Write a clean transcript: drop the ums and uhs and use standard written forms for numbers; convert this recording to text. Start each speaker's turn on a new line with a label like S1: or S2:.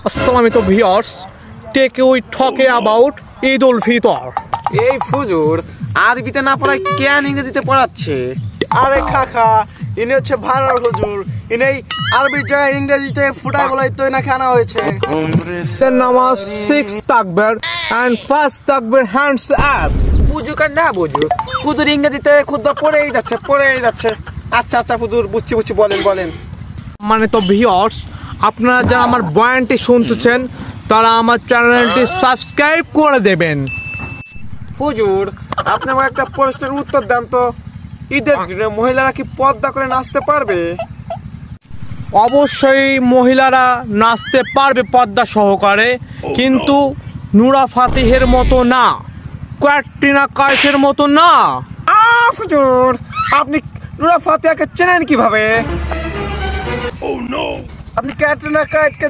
S1: আসসালামু viewers, take we talk about Eid ul Fitr.
S2: এই ফুজুর আরবিতে না পড়ায় কেন ইংরেজিতে পড়াচ্ছে?
S3: আরে খাখা, ইনি হচ্ছে ভাড়ার হুজুর। ইনি আরবি জায়গায় ইংরেজিতে ফুটায় বলাই তো নাকি আনা হয়েছে।
S1: The নামাজ 6 তাকবীর and first তাকবীর hands up।
S2: বুঝুক আর না বুঝুক, ফুজুর ইংরেজিতে খুতবা পড়েই যাচ্ছে। আচ্ছা আচ্ছা ফুজুর, বুঝছি, বলেন।
S1: মানে তো ভিউয়ার্স, আপনারা যারা আমার বয়ানটি শুনতেছেন তারা আমার চ্যানেলটি সাবস্ক্রাইব করে দেবেন।
S2: হুজুর, আপনি আমার একটা প্রশ্নের উত্তর দেন তো, ঈদের দিনে মহিলারা কি পর্দা করে নাচতে পারবে?
S1: অবশ্যই মহিলারা নাচতে পারবে পর্দা সহকারে, কিন্তু নুরা ফাতিহের মতো না, ক্যাটরিনা কাইফের মতো না।
S2: হুজুর, আপনি নুরা ফাতিহাকে চেনেন কিভাবে?
S3: আপনি ক্যাটরিনা কাইফকে